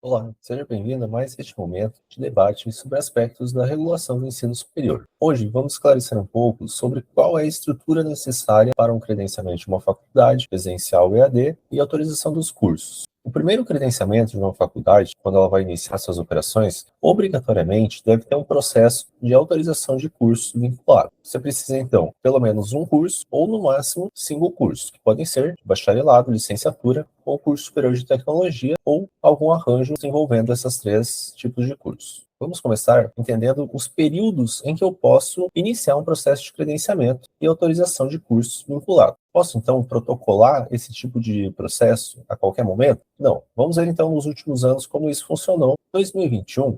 Olá, seja bem-vindo a mais este momento de debate sobre aspectos da regulação do ensino superior. Hoje vamos esclarecer um pouco sobre qual é a estrutura necessária para um credenciamento de uma faculdade, presencial EAD e autorização dos cursos. O primeiro credenciamento de uma faculdade, quando ela vai iniciar suas operações, obrigatoriamente deve ter um processo de autorização de curso vinculado. Você precisa, então, pelo menos um curso ou, no máximo, 5 cursos, que podem ser de bacharelado, licenciatura ou curso superior de tecnologia ou algum arranjo envolvendo esses 3 tipos de cursos. Vamos começar entendendo os períodos em que eu posso iniciar um processo de credenciamento e autorização de cursos vinculado. Posso, então, protocolar esse tipo de processo a qualquer momento? Não. Vamos ver, então, nos últimos anos como isso funcionou. Em 2021,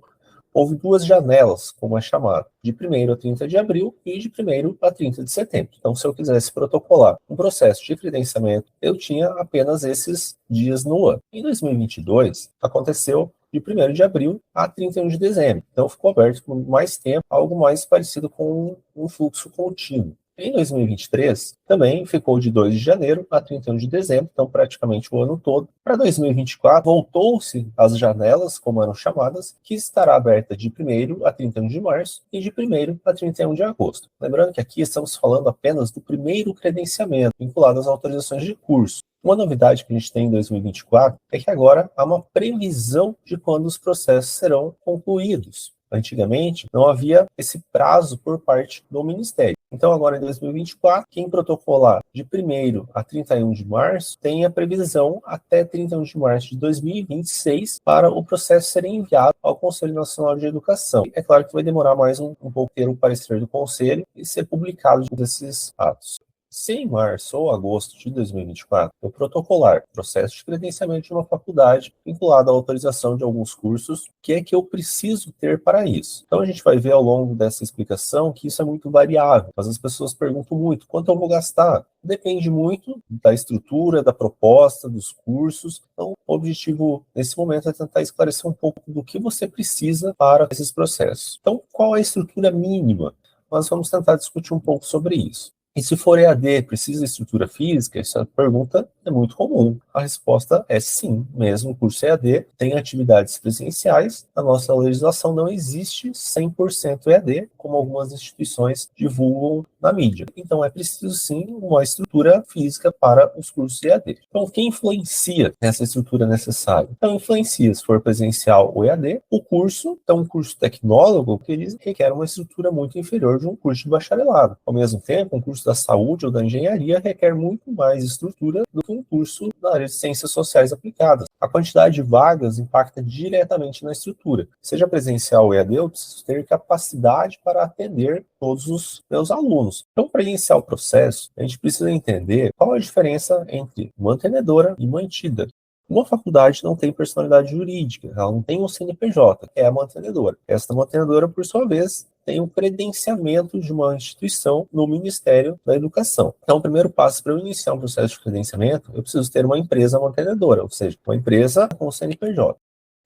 houve 2 janelas, como é chamado, de 1º a 30 de abril e de 1º a 30 de setembro. Então, se eu quisesse protocolar um processo de credenciamento, eu tinha apenas esses dias no ano. Em 2022, aconteceu de 1º de abril a 31 de dezembro. Então, ficou aberto por mais tempo, algo mais parecido com um fluxo contínuo. Em 2023, também ficou de 2 de janeiro a 31 de dezembro, então praticamente o ano todo. Para 2024, voltou-se às janelas, como eram chamadas, que estará aberta de 1º a 31 de março e de 1º a 31 de agosto. Lembrando que aqui estamos falando apenas do primeiro credenciamento, vinculado às autorizações de curso. Uma novidade que a gente tem em 2024 é que agora há uma previsão de quando os processos serão concluídos. Antigamente, não havia esse prazo por parte do Ministério. Então, agora em 2024, quem protocolar de 1º a 31 de março tem a previsão até 31 de março de 2026 para o processo ser enviado ao Conselho Nacional de Educação. É claro que vai demorar mais um pouco ter o parecer do Conselho e ser publicado esses atos. Se em março ou agosto de 2024 eu protocolar processo de credenciamento de uma faculdade vinculado à autorização de alguns cursos, o que é que eu preciso ter para isso? Então a gente vai ver ao longo dessa explicação que isso é muito variável, mas as pessoas perguntam muito, quanto eu vou gastar? Depende muito da estrutura, da proposta, dos cursos. Então o objetivo nesse momento é tentar esclarecer um pouco do que você precisa para esses processos. Então qual é a estrutura mínima? Nós vamos tentar discutir um pouco sobre isso. E se for EAD, precisa de estrutura física? Essa pergunta é muito comum. A resposta é sim, mesmo o curso EAD tem atividades presenciais. A nossa legislação não existe 100% EAD, como algumas instituições divulgam na mídia. Então é preciso sim uma estrutura física para os cursos EAD. Então o que influencia essa estrutura necessária? Então influencia se for presencial ou EAD. O curso, então um curso tecnólogo, que ele requer uma estrutura muito inferior de um curso de bacharelado. Ao mesmo tempo, um curso da saúde ou da engenharia requer muito mais estrutura do que um curso na área de ciências sociais aplicadas. A quantidade de vagas impacta diretamente na estrutura. Seja presencial ou EAD, eu preciso ter capacidade para atender todos os meus alunos. Então, para iniciar o processo, a gente precisa entender qual a diferença entre mantenedora e mantida. Uma faculdade não tem personalidade jurídica, ela não tem um CNPJ, é a mantenedora. Esta mantenedora, por sua vez, tem um credenciamento de uma instituição no Ministério da Educação. Então, o primeiro passo para eu iniciar um processo de credenciamento, eu preciso ter uma empresa mantenedora, ou seja, uma empresa com CNPJ.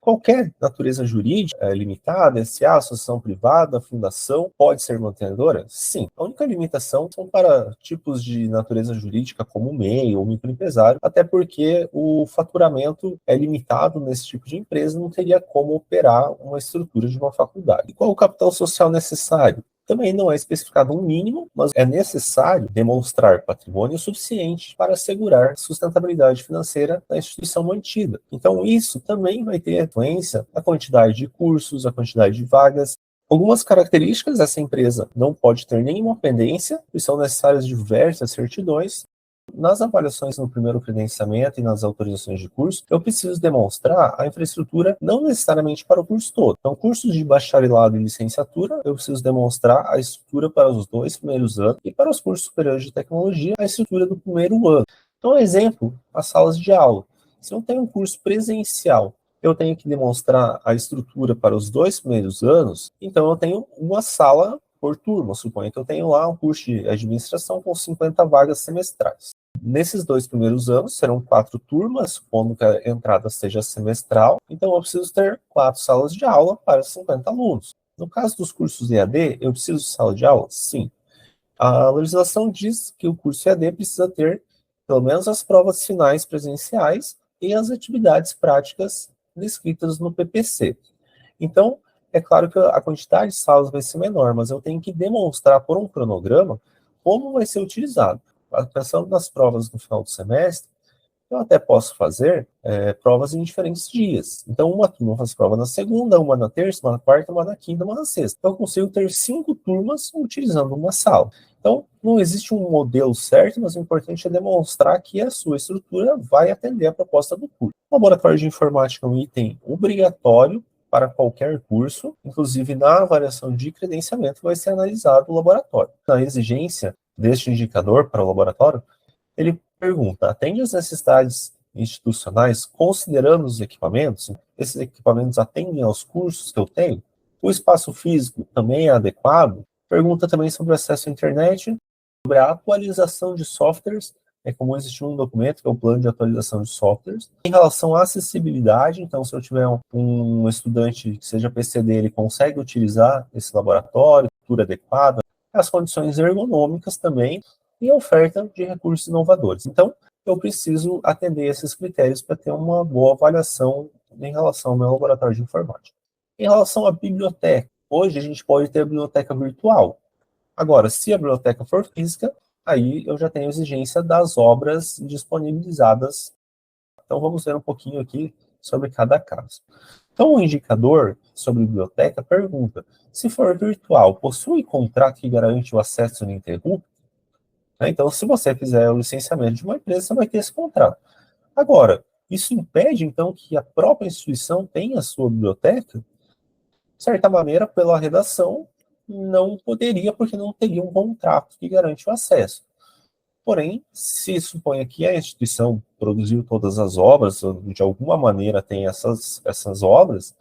Qualquer natureza jurídica limitada, SA, associação privada, fundação, pode ser mantenedora? Sim. A única limitação são para tipos de natureza jurídica como MEI ou microempresário, até porque o faturamento é limitado nesse tipo de empresa, não teria como operar uma estrutura de uma faculdade. E qual o capital social necessário? Também não é especificado um mínimo, mas é necessário demonstrar patrimônio suficiente para assegurar a sustentabilidade financeira da instituição mantida. Então, isso também vai ter influência na quantidade de cursos, a quantidade de vagas. Algumas características dessa empresa não pode ter nenhuma pendência, e são necessárias diversas certidões. Nas avaliações no primeiro credenciamento e nas autorizações de curso, eu preciso demonstrar a infraestrutura não necessariamente para o curso todo. Então, cursos de bacharelado e licenciatura, eu preciso demonstrar a estrutura para os 2 primeiros anos e para os cursos superiores de tecnologia, a estrutura do primeiro ano. Então, exemplo, as salas de aula. Se eu tenho um curso presencial, eu tenho que demonstrar a estrutura para os 2 primeiros anos, então eu tenho uma sala por turma. Suponha que eu tenho lá um curso de administração com 50 vagas semestrais. Nesses 2 primeiros anos, serão 4 turmas, supondo que a entrada seja semestral, então eu preciso ter 4 salas de aula para 50 alunos. No caso dos cursos EAD, eu preciso de sala de aula? Sim. A legislação diz que o curso EAD precisa ter pelo menos as provas finais presenciais e as atividades práticas descritas no PPC. Então, é claro que a quantidade de salas vai ser menor, mas eu tenho que demonstrar por um cronograma como vai ser utilizado. Pensando nas provas no final do semestre, eu até posso fazer provas em diferentes dias. Então, uma turma faz prova na segunda, uma na terça, uma na quarta, uma na quinta, uma na sexta. Então, eu consigo ter 5 turmas utilizando uma sala. Então, não existe um modelo certo, mas o importante é demonstrar que a sua estrutura vai atender a proposta do curso. O laboratório de informática é um item obrigatório para qualquer curso, inclusive na avaliação de credenciamento vai ser analisado o laboratório. Na exigência deste indicador para o laboratório, ele pergunta: atende às necessidades institucionais considerando os equipamentos? Esses equipamentos atendem aos cursos que eu tenho? O espaço físico também é adequado? Pergunta também sobre o acesso à internet, sobre a atualização de softwares. É comum existir um documento que é o plano de atualização de softwares. Em relação à acessibilidade, então, se eu tiver um estudante que seja PCD, ele consegue utilizar esse laboratório, estrutura adequada, as condições ergonômicas também, e a oferta de recursos inovadores. Então, eu preciso atender esses critérios para ter uma boa avaliação em relação ao meu laboratório de informática. Em relação à biblioteca, hoje a gente pode ter a biblioteca virtual. Agora, se a biblioteca for física, aí eu já tenho exigência das obras disponibilizadas. Então, vamos ver um pouquinho aqui sobre cada caso. Então, o indicador sobre biblioteca pergunta: se for virtual, possui contrato que garante o acesso ininterrupto? Então, se você fizer o licenciamento de uma empresa, você vai ter esse contrato. Agora, isso impede, então, que a própria instituição tenha a sua biblioteca? De certa maneira, pela redação, não poderia, porque não teria um contrato que garante o acesso. Porém, se suponha que a instituição produziu todas as obras, ou de alguma maneira tem essas obras,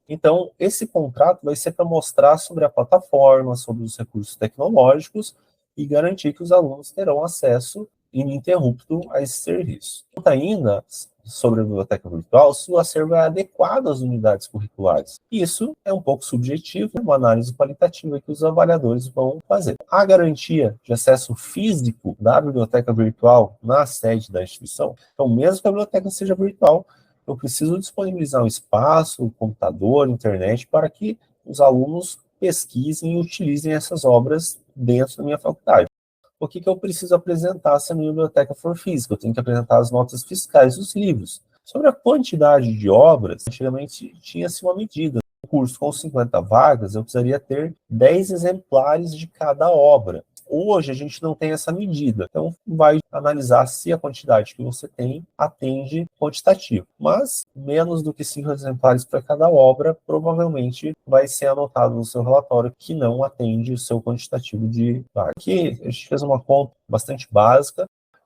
então esse contrato vai ser para mostrar sobre a plataforma, sobre os recursos tecnológicos e garantir que os alunos terão acesso ininterrupto a esse serviço. Conta ainda sobre a biblioteca virtual se o acervo é adequado às unidades curriculares. Isso é um pouco subjetivo, é uma análise qualitativa que os avaliadores vão fazer. A garantia de acesso físico da biblioteca virtual na sede da instituição, então mesmo que a biblioteca seja virtual, eu preciso disponibilizar um espaço, computador, internet, para que os alunos pesquisem e utilizem essas obras dentro da minha faculdade. O que eu preciso apresentar se a minha biblioteca for física? Eu tenho que apresentar as notas fiscais dos livros. Sobre a quantidade de obras, antigamente tinha-se uma medida. Um curso com 50 vagas, eu precisaria ter 10 exemplares de cada obra. Hoje a gente não tem essa medida, então vai analisar se a quantidade que você tem atende quantitativo. Mas menos do que 5 exemplares para cada obra, provavelmente vai ser anotado no seu relatório que não atende o seu quantitativo de vaga. Aqui a gente fez uma conta bastante básica.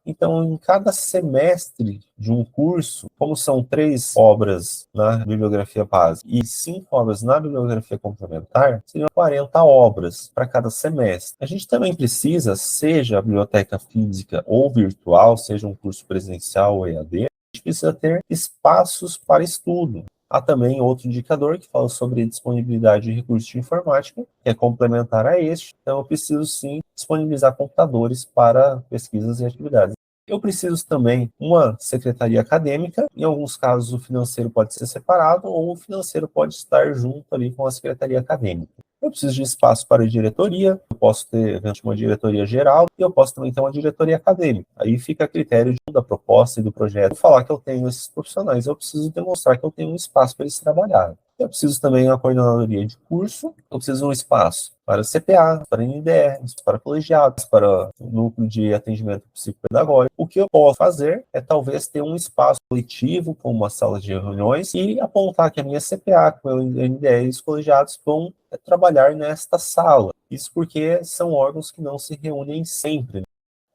Então, em cada semestre de um curso, como são 3 obras na bibliografia básica e 5 obras na bibliografia complementar, seriam 40 obras para cada semestre. A gente também precisa, seja a biblioteca física ou virtual, seja um curso presencial ou EAD, a gente precisa ter espaços para estudo. Há também outro indicador que fala sobre disponibilidade de recursos de informática, que é complementar a este. Então, eu preciso sim disponibilizar computadores para pesquisas e atividades. Eu preciso também uma secretaria acadêmica. Em alguns casos, o financeiro pode ser separado ou o financeiro pode estar junto ali com a secretaria acadêmica. Eu preciso de espaço para diretoria, eu posso ter uma diretoria geral e eu posso também ter uma diretoria acadêmica. Aí fica a critério da proposta e do projeto. Vou falar que eu tenho esses profissionais, eu preciso demonstrar que eu tenho um espaço para eles trabalharem. Eu preciso também de uma coordenadoria de curso, eu preciso de um espaço para CPA, para NDE, para colegiados, para o núcleo de atendimento psicopedagógico. O que eu posso fazer é talvez ter um espaço coletivo, como uma sala de reuniões, e apontar que a minha CPA, com o NDE e os colegiados vão trabalhar nesta sala. Isso porque são órgãos que não se reúnem sempre.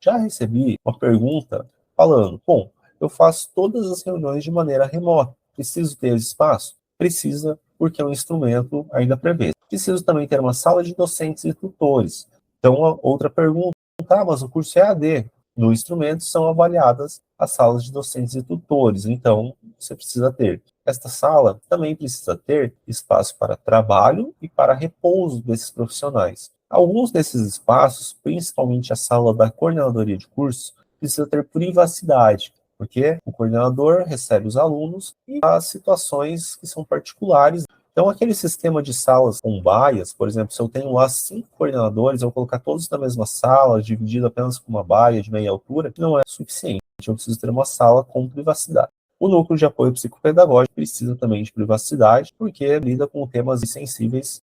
Já recebi uma pergunta falando: bom, eu faço todas as reuniões de maneira remota, preciso ter espaço? Precisa, porque o instrumento ainda prevê. Preciso também ter uma sala de docentes e tutores. Então, outra pergunta: mas o curso é EAD. No instrumento são avaliadas as salas de docentes e tutores, então você precisa ter. Esta sala também precisa ter espaço para trabalho e para repouso desses profissionais. Alguns desses espaços, principalmente a sala da coordenadoria de cursos, precisa ter privacidade, porque o coordenador recebe os alunos e as situações que são particulares. Então, aquele sistema de salas com baias, por exemplo, se eu tenho lá 5 coordenadores, eu vou colocar todos na mesma sala, dividido apenas com uma baia de meia altura, não é suficiente. Eu preciso ter uma sala com privacidade. O núcleo de apoio psicopedagógico precisa também de privacidade, porque lida com temas sensíveis.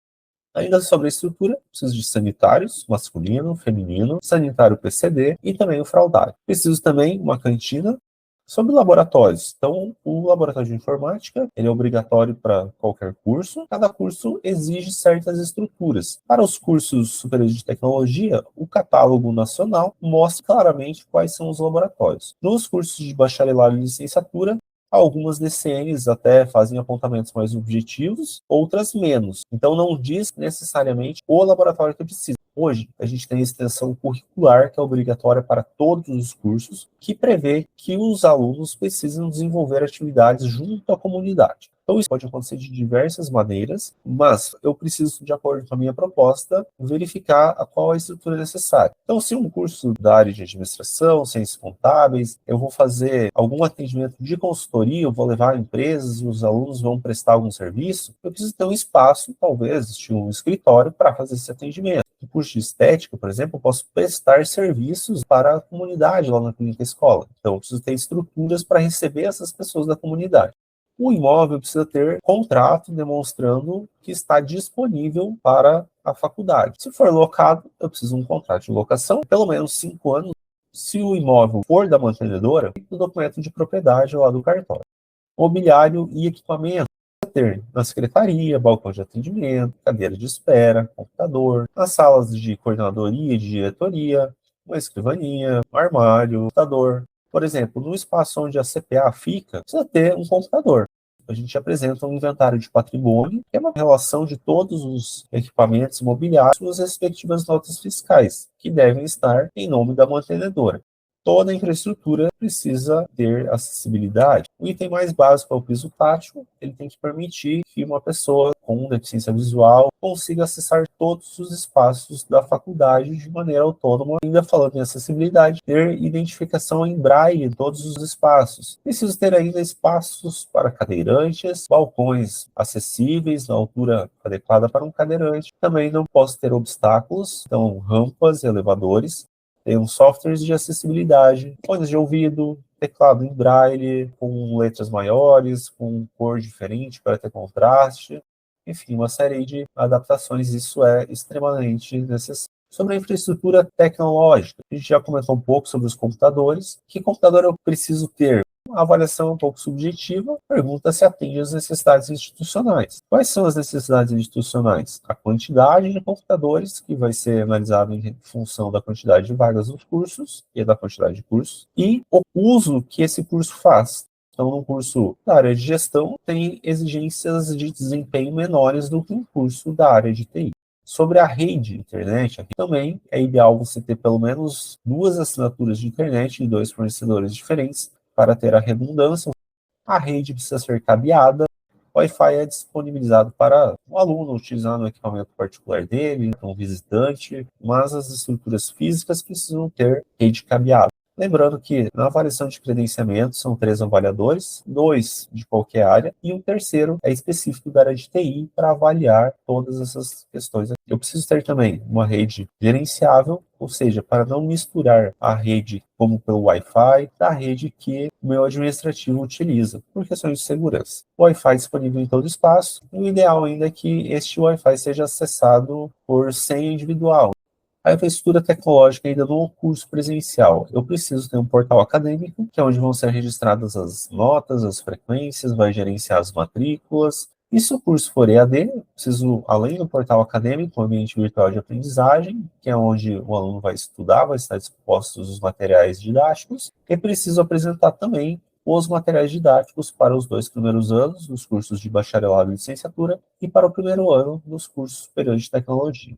Ainda sobre a estrutura, preciso de sanitários, masculino, feminino, sanitário PCD e também o fraudário. Preciso também uma cantina. Sobre laboratórios, então o laboratório de informática ele é obrigatório para qualquer curso. Cada curso exige certas estruturas. Para os cursos superiores de tecnologia, o catálogo nacional mostra claramente quais são os laboratórios. Nos cursos de bacharelado e licenciatura, algumas DCNs até fazem apontamentos mais objetivos, outras menos. Então não diz necessariamente o laboratório que precisa. Hoje, a gente tem a extensão curricular, que é obrigatória para todos os cursos, que prevê que os alunos precisam desenvolver atividades junto à comunidade. Então, isso pode acontecer de diversas maneiras, mas eu preciso, de acordo com a minha proposta, verificar qual a estrutura necessária. Então, se um curso da área de administração, ciências contábeis, eu vou fazer algum atendimento de consultoria, eu vou levar empresas e os alunos vão prestar algum serviço, eu preciso ter um espaço, talvez, de um escritório para fazer esse atendimento. No curso de estética, por exemplo, eu posso prestar serviços para a comunidade lá na clínica escola. Então, eu preciso ter estruturas para receber essas pessoas da comunidade. O imóvel precisa ter contrato demonstrando que está disponível para a faculdade. Se for locado, eu preciso de um contrato de locação, pelo menos 5 anos. Se o imóvel for da mantenedora, o documento de propriedade lá do cartório. Mobiliário e equipamento. Ter na secretaria, balcão de atendimento, cadeira de espera, computador, nas salas de coordenadoria e de diretoria, uma escrivaninha, um armário, um computador. Por exemplo, no espaço onde a CPA fica, precisa ter um computador. A gente apresenta um inventário de patrimônio, que é uma relação de todos os equipamentos imobiliários com as respectivas notas fiscais, que devem estar em nome da mantenedora. Toda a infraestrutura precisa ter acessibilidade. O item mais básico é o piso tátil. Ele tem que permitir que uma pessoa com deficiência visual consiga acessar todos os espaços da faculdade de maneira autônoma. Ainda falando em acessibilidade, ter identificação em braille em todos os espaços. Preciso ter ainda espaços para cadeirantes, balcões acessíveis na altura adequada para um cadeirante. Também não posso ter obstáculos, então rampas e elevadores. Tem softwares de acessibilidade, fones de ouvido, teclado em braille, com letras maiores, com cor diferente para ter contraste. Enfim, uma série de adaptações, isso é extremamente necessário. Sobre a infraestrutura tecnológica, a gente já comentou um pouco sobre os computadores. Que computador eu preciso ter? A avaliação é um pouco subjetiva, pergunta se atende às necessidades institucionais. Quais são as necessidades institucionais? A quantidade de computadores, que vai ser analisado em função da quantidade de vagas nos cursos e da quantidade de cursos, e o uso que esse curso faz. Então, no curso da área de gestão, tem exigências de desempenho menores do que um curso da área de TI. Sobre a rede de internet, aqui também é ideal você ter pelo menos 2 assinaturas de internet de 2 fornecedores diferentes, para ter a redundância. A rede precisa ser cabeada. O Wi-Fi é disponibilizado para o aluno utilizar no equipamento particular dele, um visitante, mas as estruturas físicas precisam ter rede cabeada. Lembrando que na avaliação de credenciamento são 3 avaliadores, 2 de qualquer área, e um terceiro é específico da área de TI para avaliar todas essas questões. Eu preciso ter também uma rede gerenciável, ou seja, para não misturar a rede como pelo Wi-Fi da rede que o meu administrativo utiliza, por questões de segurança. O Wi-Fi disponível em todo espaço, e o ideal ainda é que este Wi-Fi seja acessado por senha individual. A infraestrutura tecnológica ainda no curso presencial. Eu preciso ter um portal acadêmico, que é onde vão ser registradas as notas, as frequências, vai gerenciar as matrículas. E se o curso for EAD, eu preciso, além do portal acadêmico, um ambiente virtual de aprendizagem, que é onde o aluno vai estudar, vai estar dispostos os materiais didáticos, e preciso apresentar também os materiais didáticos para os 2 primeiros anos dos cursos de bacharelado e licenciatura e para o primeiro ano dos cursos superiores de tecnologia.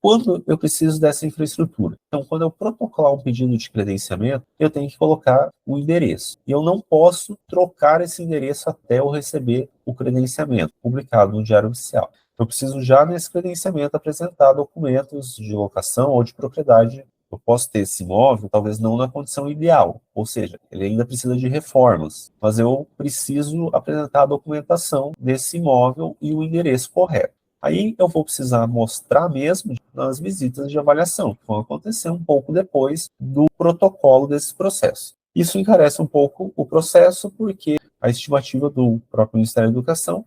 Quando eu preciso dessa infraestrutura? Então, quando eu protocolar um pedido de credenciamento, eu tenho que colocar o endereço. E eu não posso trocar esse endereço até eu receber o credenciamento, publicado no Diário Oficial. Eu preciso já nesse credenciamento apresentar documentos de locação ou de propriedade Eu posso ter esse imóvel, talvez não na condição ideal, ou seja, ele ainda precisa de reformas, mas eu preciso apresentar a documentação desse imóvel e o endereço correto. Aí eu vou precisar mostrar mesmo nas visitas de avaliação, que vão acontecer um pouco depois do protocolo desse processo. Isso encarece um pouco o processo, porque a estimativa do próprio Ministério da Educação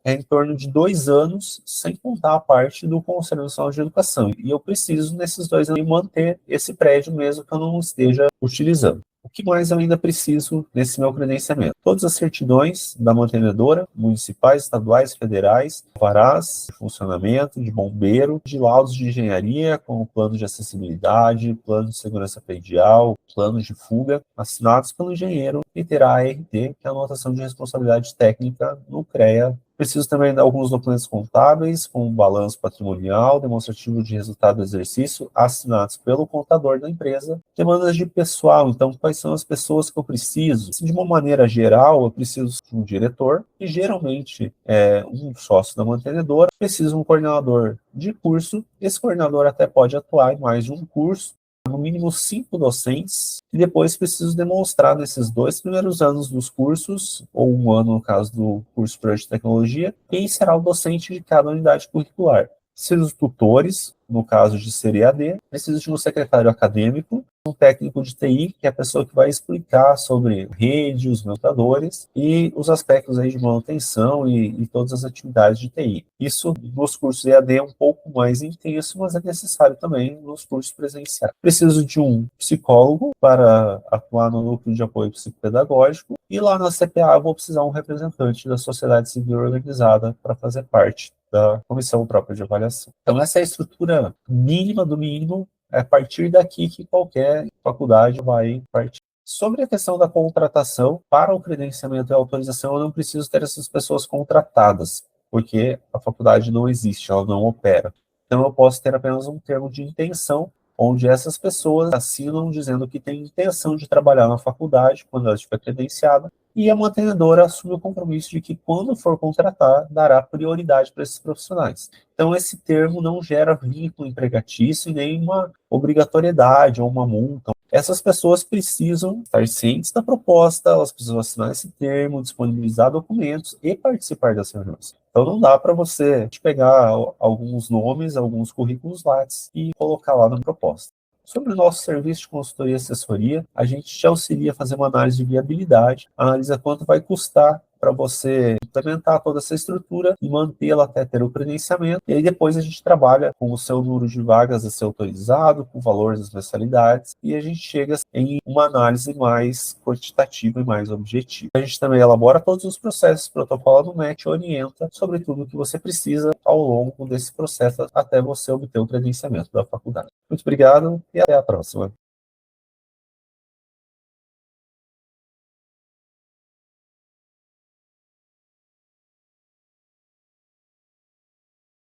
é em torno de 2 anos, sem contar a parte do Conselho Nacional de Educação. E eu preciso, nesses 2 anos, manter esse prédio mesmo que eu não esteja utilizando. O que mais eu ainda preciso nesse meu credenciamento? Todas as certidões da mantenedora, municipais, estaduais, federais, alvarás de funcionamento, de bombeiro, de laudos de engenharia, como plano de acessibilidade, plano de segurança predial, plano de fuga, assinados pelo engenheiro, e terá a ART, que é a anotação de responsabilidade técnica no CREA. Preciso também dar alguns documentos contábeis, como balanço patrimonial, demonstrativo de resultado do exercício, assinados pelo contador da empresa. Demandas de pessoal, então, quais são as pessoas que eu preciso? De uma maneira geral, eu preciso de um diretor, que geralmente é um sócio da mantenedora. Preciso de um coordenador de curso. Esse coordenador até pode atuar em mais de um curso, no mínimo 5 docentes, e depois preciso demonstrar nesses 2 primeiros anos dos cursos, ou 1 ano no caso do curso superior de tecnologia, quem será o docente de cada unidade curricular. Preciso de tutores, no caso de ser EAD, preciso de um secretário acadêmico, um técnico de TI, que é a pessoa que vai explicar sobre rede, os computadores e os aspectos aí de manutenção e todas as atividades de TI. Isso nos cursos EAD é um pouco mais intenso, mas é necessário também nos cursos presenciais. Preciso de um psicólogo para atuar no núcleo de apoio psicopedagógico, e lá na CPA eu vou precisar de um representante da sociedade civil organizada para fazer parte da comissão própria de avaliação. Então, essa é a estrutura mínima do mínimo, é a partir daqui que qualquer faculdade vai partir. Sobre a questão da contratação, para o credenciamento e autorização, eu não preciso ter essas pessoas contratadas, porque a faculdade não existe, ela não opera. Então, eu posso ter apenas um termo de intenção, onde essas pessoas assinam dizendo que têm intenção de trabalhar na faculdade quando ela estiver credenciada, e a mantenedora assume o compromisso de que, quando for contratar, dará prioridade para esses profissionais. Então, esse termo não gera vínculo empregatício e nem uma obrigatoriedade ou uma multa. Essas pessoas precisam estar cientes da proposta, elas precisam assinar esse termo, disponibilizar documentos e participar das reuniões. Então, não dá para você pegar alguns nomes, alguns currículos Lattes e colocar lá na proposta. Sobre o nosso serviço de consultoria e assessoria, a gente te auxilia a fazer uma análise de viabilidade, analisa quanto vai custar para você implementar toda essa estrutura e mantê-la até ter o credenciamento. E aí depois a gente trabalha com o seu número de vagas a ser autorizado, com o valor das mensalidades, e a gente chega em uma análise mais quantitativa e mais objetiva. A gente também elabora todos os processos, protocola do MEC, orienta sobre tudo o que você precisa ao longo desse processo até você obter o credenciamento da faculdade. Muito obrigado e até a próxima.